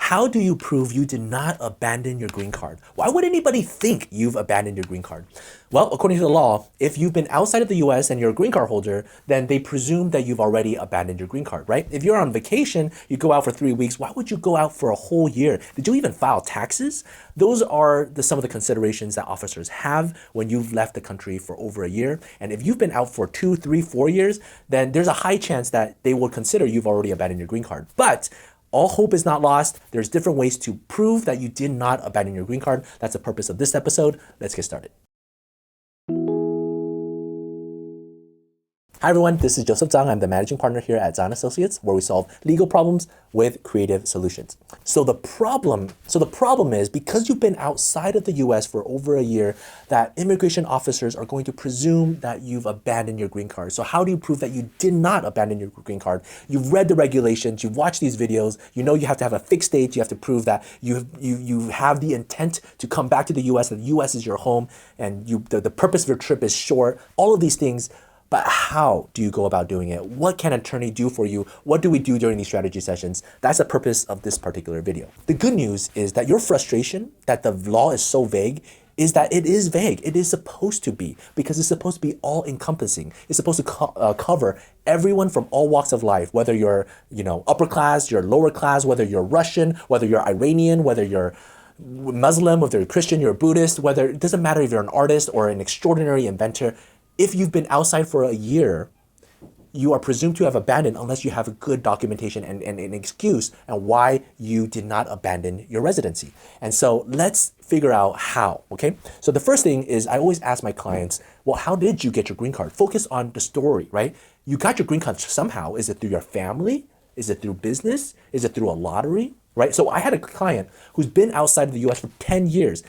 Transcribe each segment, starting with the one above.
How do you prove you did not abandon your green card? Why would anybody think you've abandoned your green card? Well, according to the law, if you've been outside of the US and you're a green card holder, then they presume that you've already abandoned your green card, right? If you're on vacation, you go out for 3 weeks, why would you go out for a whole year? Did you even file taxes? Those are some of the considerations that officers have when you've left the country for over a year. And if you've been out for 2, 3, 4 years, then there's a high chance that they will consider you've already abandoned your green card. But all hope is not lost. There's different ways to prove that you did not abandon your green card. That's the purpose of this episode. Let's get started. Hi everyone, this is Joseph Zhang. I'm the managing partner here at Zhang Associates, where we solve legal problems with creative solutions. So the problem is, because you've been outside of the US for over a year, that immigration officers are going to presume that you've abandoned your green card. So how do you prove that you did not abandon your green card? You've read the regulations, you've watched these videos, you know you have to have a fixed date, you have to prove that you have the intent to come back to the US, that the US is your home, and the purpose of your trip is short, all of these things. But how do you go about doing it? What can an attorney do for you? What do we do during these strategy sessions? That's the purpose of this particular video. The good news is that your frustration that the law is so vague is that it is vague. It is supposed to be, because it's supposed to be all encompassing. It's supposed to cover everyone from all walks of life, whether you're upper class, you're lower class, whether you're Russian, whether you're Iranian, whether you're Muslim, whether you're Christian, you're Buddhist, it doesn't matter if you're an artist or an extraordinary inventor. If you've been outside for a year, you are presumed to have abandoned unless you have a good documentation and an excuse and why you did not abandon your residency. And so let's figure out how, okay? So the first thing is, I always ask my clients, well, how did you get your green card? Focus on the story, right? You got your green card somehow. Is it through your family? Is it through business? Is it through a lottery, right? So I had a client who's been outside of the US for 10 years.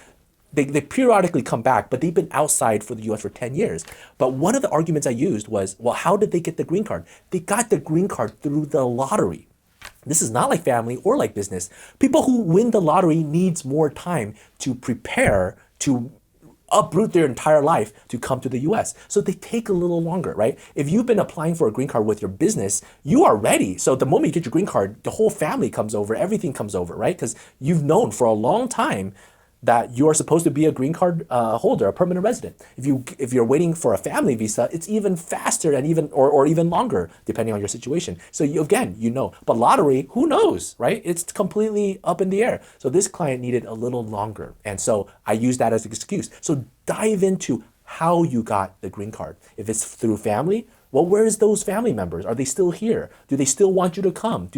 They periodically come back, but they've been outside for the US for 10 years. But one of the arguments I used was, well, how did they get the green card? They got the green card through the lottery. This is not like family or like business. People who win the lottery needs more time to prepare to uproot their entire life to come to the US. So they take a little longer, right? If you've been applying for a green card with your business, you are ready. So the moment you get your green card, the whole family comes over, everything comes over, right? Because you've known for a long time that you are supposed to be a green card holder, a permanent resident. If you're waiting for a family visa, it's even faster and even longer, depending on your situation. So but lottery, who knows, right? It's completely up in the air. So this client needed a little longer. And so I use that as an excuse. So dive into how you got the green card. If it's through family, well, where's those family members? Are they still here? Do they still want you to come?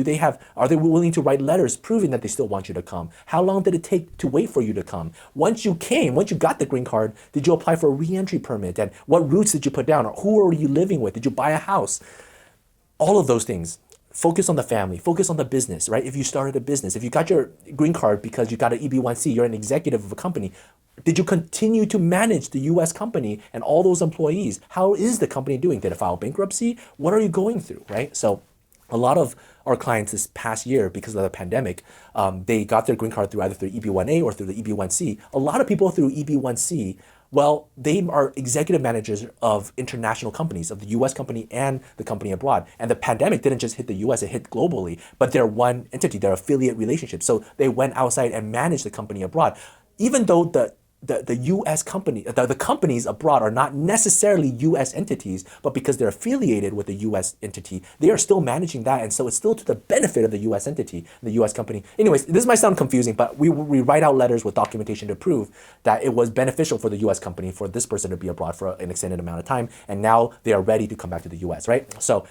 Are they willing to write letters proving that they still want you to come? How long did it take to wait for you to come? Once you got the green card, did you apply for a re-entry permit? And what routes did you put down? Or who are you living with? Did you buy a house? All of those things. Focus on the family, focus on the business, right? If you started a business, if you got your green card because you got an EB1C, you're an executive of a company, did you continue to manage the US company and all those employees? How is the company doing? Did it file bankruptcy? What are you going through, right? So a lot of our clients this past year, because of the pandemic, they got their green card either through EB1A or through the EB1C. A lot of people through EB1C, well, they are executive managers of international companies, of the US company and the company abroad. And the pandemic didn't just hit the US, it hit globally, but they're one entity, they're affiliate relationships. So they went outside and managed the company abroad. Even though the US company, the companies abroad are not necessarily US entities, but because they're affiliated with the US entity, they are still managing that. And so it's still to the benefit of the US entity, the US company. Anyways, this might sound confusing, but we write out letters with documentation to prove that it was beneficial for the US company for this person to be abroad for an extended amount of time. And now they are ready to come back to the US, right? So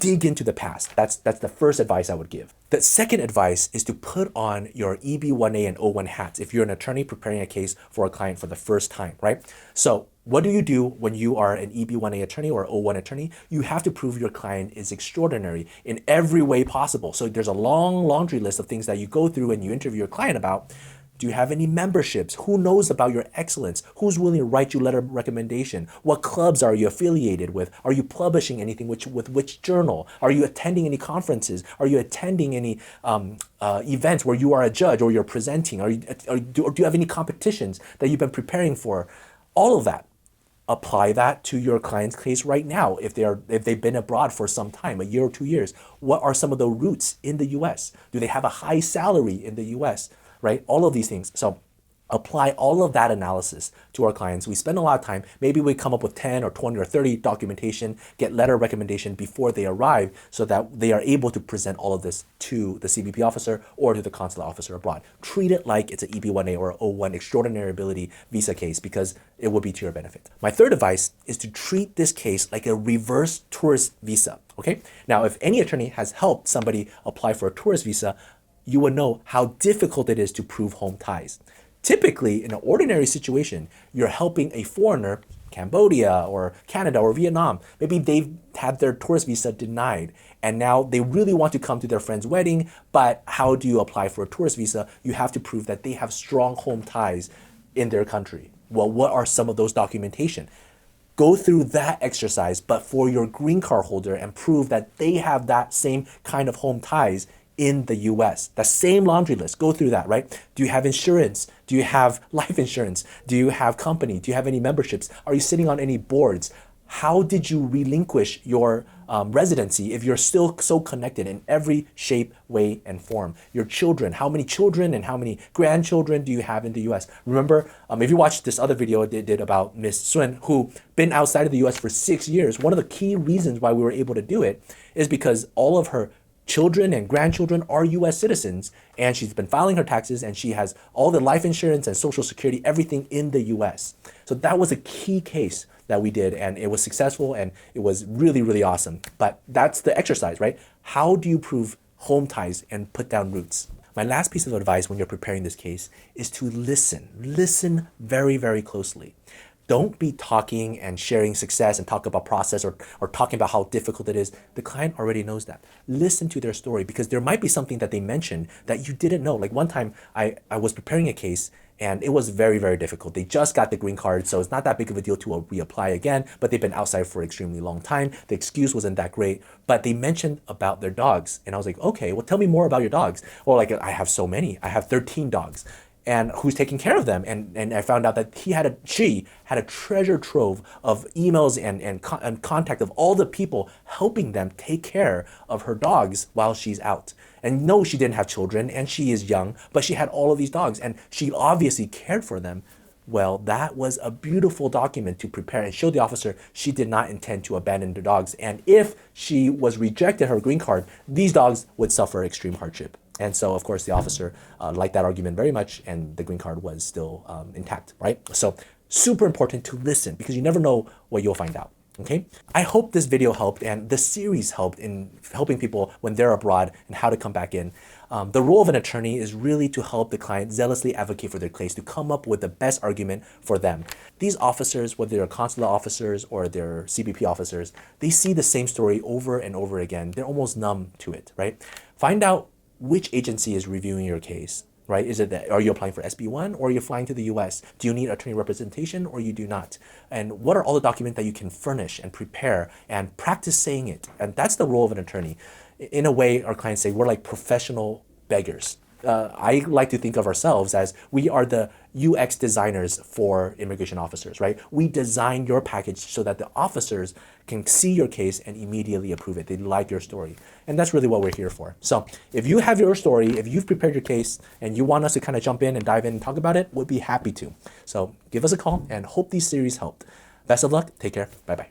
dig into the past. That's the first advice I would give. The second advice is to put on your EB1A and O1 hats if you're an attorney preparing a case for a client for the first time, right? So what do you do when you are an EB1A attorney or O1 attorney? You have to prove your client is extraordinary in every way possible. So there's a long laundry list of things that you go through and you interview your client about. Do you have any memberships? Who knows about your excellence? Who's willing to write you letter of recommendation? What clubs are you affiliated with? Are you publishing anything with which journal? Are you attending any conferences? Are you attending any events where you are a judge or you're presenting? Do you have any competitions that you've been preparing for? All of that. apply that to your client's case right now. If they've been abroad for some time, a year or 2 years, what are some of the roots in the US? Do they have a high salary in the US? Right? All of these things. So apply all of that analysis to our clients. We spend a lot of time. Maybe we come up with 10 or 20 or 30 documentation, get letter recommendation before they arrive so that they are able to present all of this to the CBP officer or to the consular officer abroad. Treat it like it's an EB-1A or O-1 extraordinary ability visa case because it will be to your benefit. My third advice is to treat this case like a reverse tourist visa, okay? Now, if any attorney has helped somebody apply for a tourist visa, you will know how difficult it is to prove home ties. Typically, in an ordinary situation, you're helping a foreigner, Cambodia or Canada or Vietnam. Maybe they've had their tourist visa denied and now they really want to come to their friend's wedding, but how do you apply for a tourist visa? You have to prove that they have strong home ties in their country. Well, what are some of those documentation? Go through that exercise, but for your green card holder and prove that they have that same kind of home ties in the US. The same laundry list, go through that, right? Do you have insurance? Do you have life insurance? Do you have company? Do you have any memberships? Are you sitting on any boards? How did you relinquish your residency if you're still so connected in every shape, way, and form? Your children, how many children and how many grandchildren do you have in the US? Remember, if you watched this other video they did about Miss Sun, who been outside of the US for 6 years, one of the key reasons why we were able to do it is because all of her children and grandchildren are US citizens, and she's been filing her taxes, and she has all the life insurance and social security, everything in the US. So that was a key case that we did, and it was successful, and it was really, really awesome. But that's the exercise, right? How do you prove home ties and put down roots? My last piece of advice when you're preparing this case is to listen. Listen very, very closely. Don't be talking and sharing success and talk about process or talking about how difficult it is. The client already knows that. Listen to their story because there might be something that they mentioned that you didn't know. Like one time I was preparing a case and it was very, very difficult. They just got the green card, so it's not that big of a deal to reapply again, but they've been outside for an extremely long time. The excuse wasn't that great, but they mentioned about their dogs. And I was like, okay, well, tell me more about your dogs. Well, like I have so many. I have 13 dogs. And who's taking care of them. And I found out that she had a treasure trove of emails and contact of all the people helping them take care of her dogs while she's out. And no, she didn't have children and she is young, but she had all of these dogs and she obviously cared for them. Well, that was a beautiful document to prepare and show the officer she did not intend to abandon the dogs. And if she was rejected her green card, these dogs would suffer extreme hardship. And so, of course, the officer liked that argument very much, and the green card was still intact, right? So super important to listen because you never know what you'll find out, okay? I hope this video helped and the series helped in helping people when they're abroad and how to come back in. The role of an attorney is really to help the client zealously advocate for their case, to come up with the best argument for them. These officers, whether they're consular officers or they're CBP officers, they see the same story over and over again. They're almost numb to it, right? Find out which agency is reviewing your case, right? Is it that, are you applying for SB1 or are you flying to the US? Do you need attorney representation or you do not? And what are all the documents that you can furnish and prepare and practice saying it? And that's the role of an attorney. In a way, our clients say we're like professional beggars. I like to think of ourselves as we are the UX designers for immigration officers, right? We design your package so that the officers can see your case and immediately approve it. They like your story. And that's really what we're here for. So if you have your story, if you've prepared your case and you want us to kind of jump in and dive in and talk about it, we'd be happy to. So give us a call and hope these series helped. Best of luck. Take care. Bye-bye.